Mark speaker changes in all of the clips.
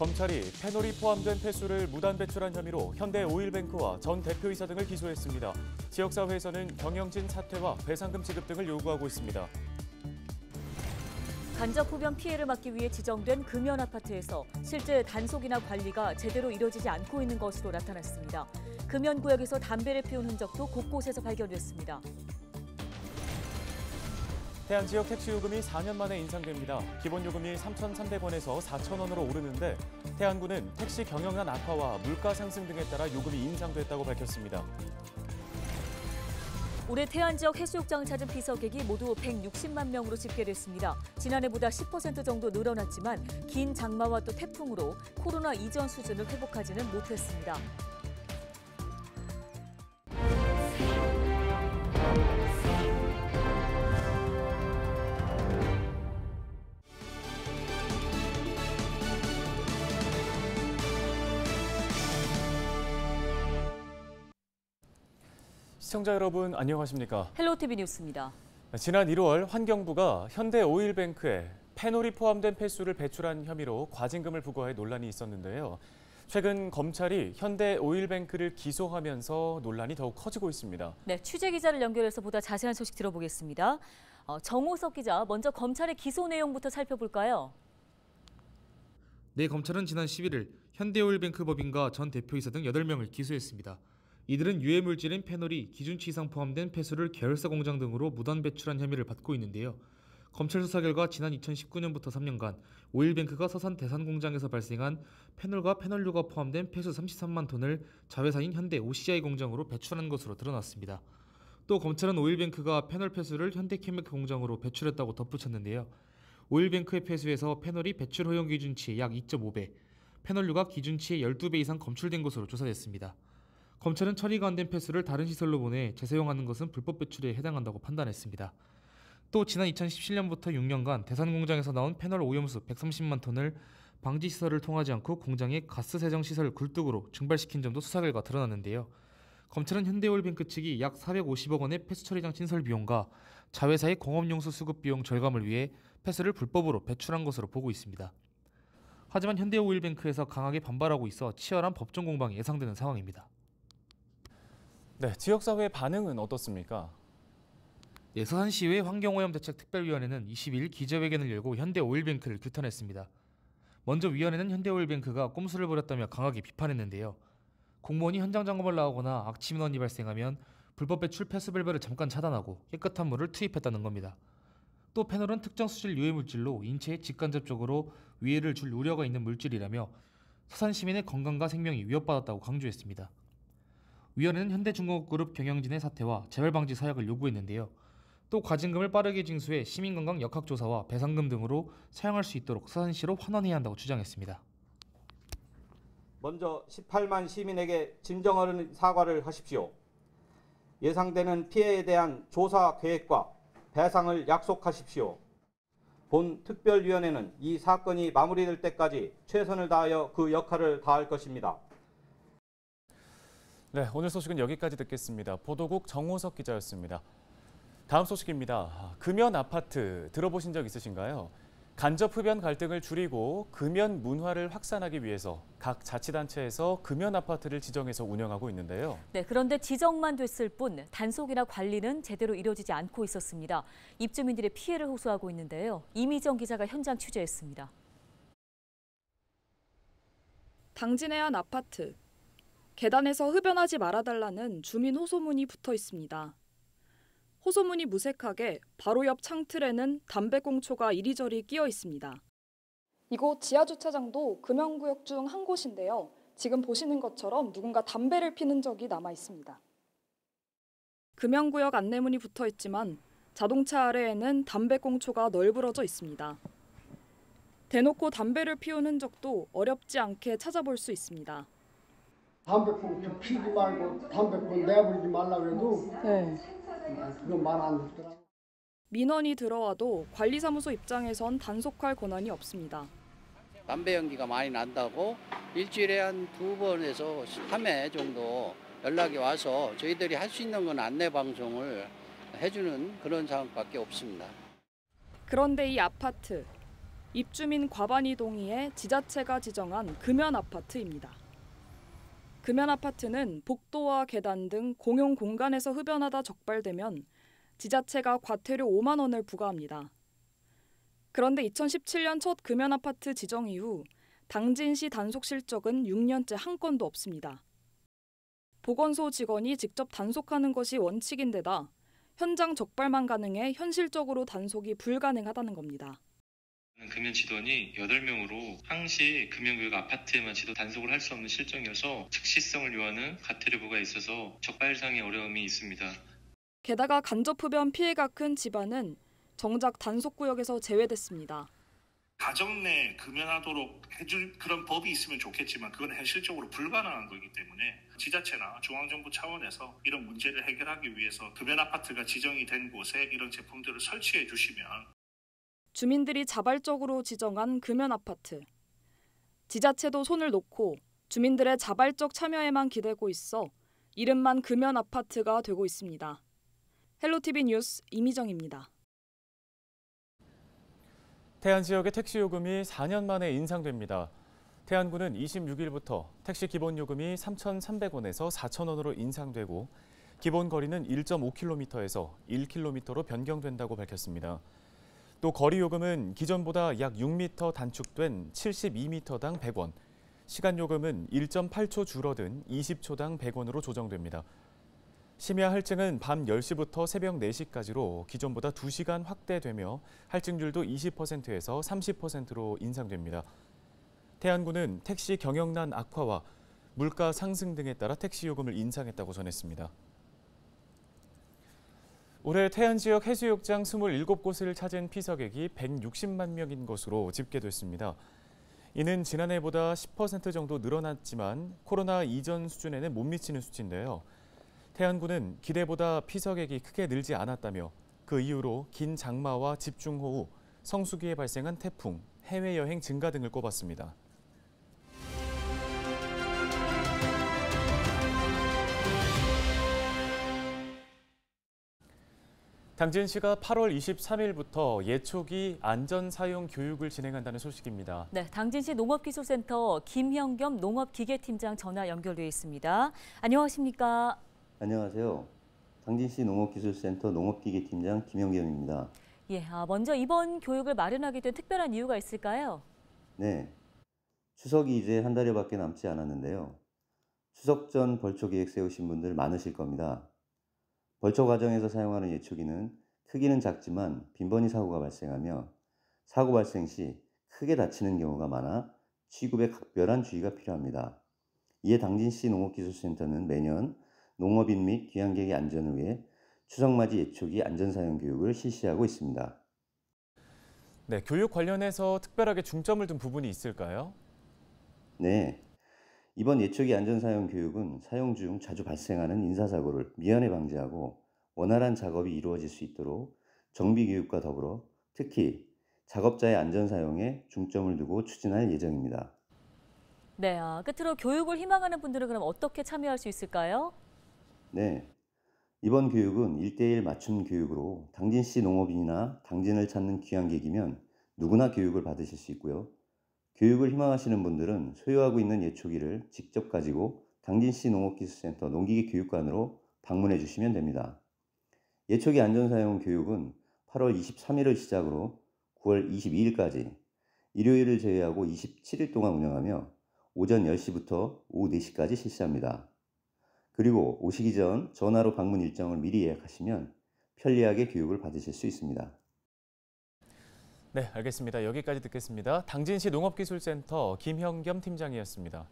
Speaker 1: 검찰이 페놀이 포함된 폐수를 무단 배출한 혐의로 현대오일뱅크와 전 대표이사 등을 기소했습니다. 지역사회에서는 경영진 사퇴와 배상금 지급 등을 요구하고 있습니다.
Speaker 2: 간접 흡연 피해를 막기 위해 지정된 금연 아파트에서 실제 단속이나 관리가 제대로 이뤄지지 않고 있는 것으로 나타났습니다. 금연 구역에서 담배를 피운 흔적도 곳곳에서 발견됐습니다.
Speaker 1: 태안 지역 택시 요금이 4년 만에 인상됩니다. 기본 요금이 3,300원에서 4,000원으로 오르는데 태안군은 택시 경영난 악화와 물가 상승 등에 따라 요금이 인상됐다고 밝혔습니다.
Speaker 2: 올해 태안 지역 해수욕장을 찾은 피서객이 모두 160만 명으로 집계됐습니다. 지난해보다 10% 정도 늘어났지만 긴 장마와 또 태풍으로 코로나 이전 수준을 회복하지는 못했습니다.
Speaker 1: 시청자 여러분 안녕하십니까?
Speaker 2: 헬로티비 뉴스입니다.
Speaker 1: 지난 1월 환경부가 현대오일뱅크에 페놀이 포함된 폐수를 배출한 혐의로 과징금을 부과해 논란이 있었는데요. 최근 검찰이 현대오일뱅크를 기소하면서 논란이 더욱 커지고 있습니다.
Speaker 2: 네, 취재 기자를 연결해서 보다 자세한 소식 들어보겠습니다. 정호석 기자, 먼저 검찰의 기소 내용부터 살펴볼까요?
Speaker 3: 네, 검찰은 지난 11일 현대오일뱅크 법인과 전 대표이사 등 8명을 기소했습니다. 이들은 유해물질인 페놀이 기준치 이상 포함된 폐수를 계열사 공장 등으로 무단 배출한 혐의를 받고 있는데요. 검찰 수사 결과 지난 2019년부터 3년간 오일뱅크가 서산 대산 공장에서 발생한 페놀과 페놀류가 포함된 폐수 33만 톤을 자회사인 현대 OCI 공장으로 배출한 것으로 드러났습니다. 또 검찰은 오일뱅크가 페놀 폐수를 현대케미칼 공장으로 배출했다고 덧붙였는데요. 오일뱅크의 폐수에서 페놀이 배출 허용 기준치의 약 2.5배, 페놀류가 기준치의 12배 이상 검출된 것으로 조사됐습니다. 검찰은 처리가 안 된 폐수를 다른 시설로 보내 재사용하는 것은 불법 배출에 해당한다고 판단했습니다. 또 지난 2017년부터 6년간 대산 공장에서 나온 페놀 오염수 130만 톤을 방지 시설을 통하지 않고 공장의 가스 세정 시설 굴뚝으로 증발시킨 점도 수사 결과 드러났는데요. 검찰은 현대오일뱅크 측이 약 450억 원의 폐수 처리장 신설 비용과 자회사의 공업용수 수급 비용 절감을 위해 폐수를 불법으로 배출한 것으로 보고 있습니다. 하지만 현대오일뱅크에서 강하게 반발하고 있어 치열한 법정 공방이 예상되는 상황입니다.
Speaker 1: 네, 지역사회의 반응은 어떻습니까?
Speaker 3: 네, 서산시의 환경오염 대책 특별위원회는 22일 기자회견을 열고 현대오일뱅크를 규탄했습니다. 먼저 위원회는 현대오일뱅크가 꼼수를 부렸다며 강하게 비판했는데요. 공무원이 현장 점검을 나오거나 악취 민원이 발생하면 불법 배출 폐수 밸브를 잠깐 차단하고 깨끗한 물을 투입했다는 겁니다. 또 페놀은 특정 수질 유해물질로 인체에 직간접적으로 위해를 줄 우려가 있는 물질이라며 서산 시민의 건강과 생명이 위협받았다고 강조했습니다. 위원회는 현대중공업그룹 경영진의 사퇴와 재발 방지 사약을 요구했는데요. 또 과징금을 빠르게 징수해 시민건강 역학조사와 배상금 등으로 사용할 수 있도록 서산시로 환원해야 한다고 주장했습니다.
Speaker 4: 먼저 18만 시민에게 진정어린 사과를 하십시오. 예상되는 피해에 대한 조사 계획과 배상을 약속하십시오. 본 특별위원회는 이 사건이 마무리될 때까지 최선을 다하여 그 역할을 다할 것입니다.
Speaker 1: 네, 오늘 소식은 여기까지 듣겠습니다. 보도국 정호석 기자였습니다. 다음 소식입니다. 금연 아파트 들어보신 적 있으신가요? 간접 흡연 갈등을 줄이고 금연 문화를 확산하기 위해서 각 자치단체에서 금연 아파트를 지정해서 운영하고 있는데요.
Speaker 2: 네, 그런데 지정만 됐을 뿐 단속이나 관리는 제대로 이루어지지 않고 있었습니다. 입주민들의 피해를 호소하고 있는데요. 이미정 기자가 현장 취재했습니다.
Speaker 5: 당진의 한 아파트. 계단에서 흡연하지 말아달라는 주민 호소문이 붙어 있습니다. 호소문이 무색하게 바로 옆 창틀에는 담배꽁초가 이리저리 끼어 있습니다.
Speaker 6: 이곳 지하주차장도 금연구역 중 한 곳인데요. 지금 보시는 것처럼 누군가 담배를 피는 적이 남아 있습니다.
Speaker 5: 금연구역 안내문이 붙어 있지만 자동차 아래에는 담배꽁초가 널브러져 있습니다. 대놓고 담배를 피운 흔적도 어렵지 않게 찾아볼 수 있습니다.
Speaker 7: 담배꽁초 피지 말고 담배꽁 내버리지 말라고 해도 그건 말 안 듣더라.
Speaker 5: 민원이 들어와도 관리사무소 입장에선 단속할 권한이 없습니다.
Speaker 8: 담배 연기가 많이 난다고 일주일에 한 2번에서 3회 정도 연락이 와서 저희들이 할 수 있는 건 안내 방송을 해주는 그런 상황밖에 없습니다.
Speaker 5: 그런데 이 아파트, 입주민 과반이 동의해 지자체가 지정한 금연 아파트입니다. 금연 아파트는 복도와 계단 등 공용 공간에서 흡연하다 적발되면 지자체가 과태료 5만 원을 부과합니다. 그런데 2017년 첫 금연 아파트 지정 이후 당진시 단속 실적은 6년째 한 건도 없습니다. 보건소 직원이 직접 단속하는 것이 원칙인데다 현장 적발만 가능해 현실적으로 단속이 불가능하다는 겁니다.
Speaker 9: 금연 지도원이 8명으로 항시 금연구역 아파트에만 지도 단속을 할 수 없는 실정이어서 즉시성을 요하는 과태료부가 있어서 적발상의 어려움이 있습니다.
Speaker 5: 게다가 간접흡연 피해가 큰 집안은 정작 단속구역에서 제외됐습니다.
Speaker 10: 가정 내 금연하도록 해줄 그런 법이 있으면 좋겠지만 그건 현실적으로 불가능한 거기 때문에 지자체나 중앙정부 차원에서 이런 문제를 해결하기 위해서 금연 아파트가 지정이 된 곳에 이런 제품들을 설치해 주시면
Speaker 5: 주민들이 자발적으로 지정한 금연 아파트. 지자체도 손을 놓고 주민들의 자발적 참여에만 기대고 있어 이름만 금연 아파트가 되고 있습니다. 헬로티비 뉴스 이미정입니다.
Speaker 1: 태안 지역의 택시 요금이 4년 만에 인상됩니다. 태안구는 26일부터 택시 기본 요금이 3,300원에서 4,000원으로 인상되고 기본 거리는 1.5km에서 1km로 변경된다고 밝혔습니다. 또 거리 요금은 기존보다 약 6m 단축된 72m당 100원, 시간 요금은 1.8초 줄어든 20초당 100원으로 조정됩니다. 심야 할증은 밤 10시부터 새벽 4시까지로 기존보다 2시간 확대되며 할증률도 20%에서 30%로 인상됩니다. 태안구는 택시 경영난 악화와 물가 상승 등에 따라 택시 요금을 인상했다고 전했습니다. 올해 태안 지역 해수욕장 27곳을 찾은 피서객이 160만 명인 것으로 집계됐습니다. 이는 지난해보다 10% 정도 늘어났지만 코로나 이전 수준에는 못 미치는 수치인데요. 태안구는 기대보다 피서객이 크게 늘지 않았다며 그 이유로 긴 장마와 집중호우, 성수기에 발생한 태풍, 해외여행 증가 등을 꼽았습니다. 당진시가 8월 23일부터 예초기 안전사용 교육을 진행한다는 소식입니다.
Speaker 2: 네, 당진시 농업기술센터 김형겸 농업기계팀장 전화 연결돼 있습니다. 안녕하십니까?
Speaker 11: 안녕하세요. 당진시 농업기술센터 농업기계팀장 김형겸입니다.
Speaker 2: 예, 먼저 이번 교육을 마련하게 된 특별한 이유가 있을까요?
Speaker 11: 네, 추석이 이제 한 달여밖에 남지 않았는데요. 추석 전 벌초 계획 세우신 분들 많으실 겁니다. 벌초 과정에서 사용하는 예초기는 크기는 작지만 빈번히 사고가 발생하며 사고 발생 시 크게 다치는 경우가 많아 취급에 각별한 주의가 필요합니다. 이에 당진시 농업기술센터는 매년 농업인 및 귀향객의 안전을 위해 추석맞이 예초기 안전사용 교육을 실시하고 있습니다.
Speaker 1: 네, 교육 관련해서 특별하게 중점을 둔 부분이 있을까요?
Speaker 11: 네, 이번 예초기 안전사용 교육은 사용 중 자주 발생하는 인사사고를 미연에 방지하고 원활한 작업이 이루어질 수 있도록 정비교육과 더불어 특히 작업자의 안전사용에 중점을 두고 추진할 예정입니다.
Speaker 2: 네, 끝으로 교육을 희망하는 분들은 그럼 어떻게 참여할 수 있을까요?
Speaker 11: 네, 이번 교육은 1:1 맞춤 교육으로 당진시 농업인이나 당진을 찾는 귀향객이면 누구나 교육을 받으실 수 있고요. 교육을 희망하시는 분들은 소유하고 있는 예초기를 직접 가지고 당진시 농업기술센터 농기계 교육관으로 방문해 주시면 됩니다. 예초기 안전사용 교육은 8월 23일을 시작으로 9월 22일까지 일요일을 제외하고 27일 동안 운영하며 오전 10시부터 오후 4시까지 실시합니다. 그리고 오시기 전 전화로 방문 일정을 미리 예약하시면 편리하게 교육을 받으실 수 있습니다.
Speaker 1: 네, 알겠습니다. 여기까지 듣겠습니다. 당진시 농업기술센터 김형겸 팀장이었습니다.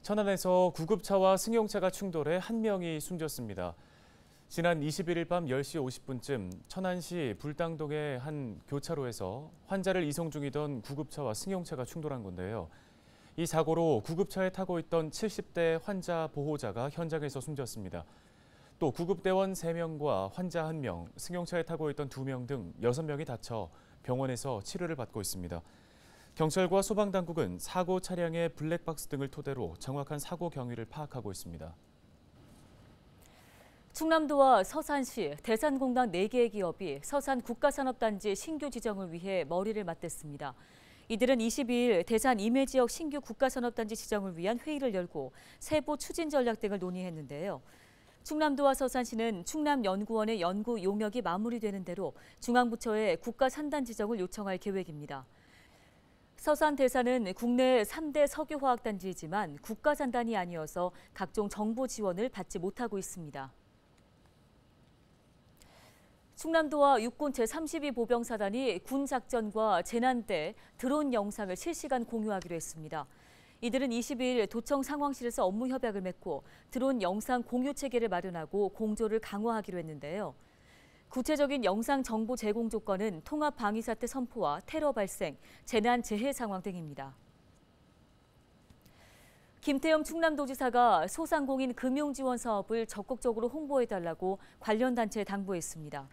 Speaker 1: 천안에서 구급차와 승용차가 충돌해 한 명이 숨졌습니다. 지난 21일 밤 10시 50분쯤 천안시 불당동의 한 교차로에서 환자를 이송 중이던 구급차와 승용차가 충돌한 건데요. 이 사고로 구급차에 타고 있던 70대 환자 보호자가 현장에서 숨졌습니다. 또 구급대원 3명과 환자 1명, 승용차에 타고 있던 2명 등 6명이 다쳐 병원에서 치료를 받고 있습니다. 경찰과 소방당국은 사고 차량의 블랙박스 등을 토대로 정확한 사고 경위를 파악하고 있습니다.
Speaker 2: 충남도와 서산시, 대산공단 4개의 기업이 서산 국가산업단지 신규 지정을 위해 머리를 맞댔습니다. 이들은 22일 대산 임해 지역 신규 국가산업단지 지정을 위한 회의를 열고 세부 추진 전략 등을 논의했는데요. 충남도와 서산시는 충남연구원의 연구 용역이 마무리되는 대로 중앙부처에 국가산단 지정을 요청할 계획입니다. 서산 대산은 국내 3대 석유화학단지이지만 국가산단이 아니어서 각종 정부 지원을 받지 못하고 있습니다. 충남도와 육군 제32보병사단이 군 작전과 재난 때 드론 영상을 실시간 공유하기로 했습니다. 이들은 22일 도청 상황실에서 업무 협약을 맺고 드론 영상 공유 체계를 마련하고 공조를 강화하기로 했는데요. 구체적인 영상 정보 제공 조건은 통합 방위 사태 선포와 테러 발생, 재난 재해 상황 등입니다. 김태형 충남도지사가 소상공인 금융지원 사업을 적극적으로 홍보해달라고 관련 단체에 당부했습니다.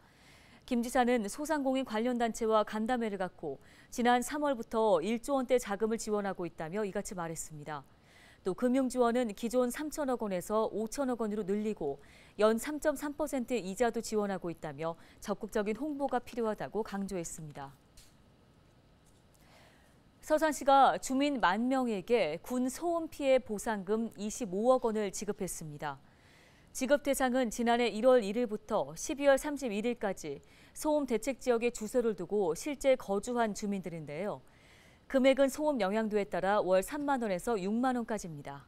Speaker 2: 김 지사는 소상공인 관련 단체와 간담회를 갖고 지난 3월부터 1조 원대 자금을 지원하고 있다며 이같이 말했습니다. 또 금융지원은 기존 3천억 원에서 5천억 원으로 늘리고 연 3.3% 이자도 지원하고 있다며 적극적인 홍보가 필요하다고 강조했습니다. 서산시가 주민 10,000명에게 군 소음 피해 보상금 25억 원을 지급했습니다. 지급 대상은 지난해 1월 1일부터 12월 31일까지 소음 대책 지역에 주소를 두고 실제 거주한 주민들인데요. 금액은 소음 영향도에 따라 월 3만 원에서 6만 원까지입니다.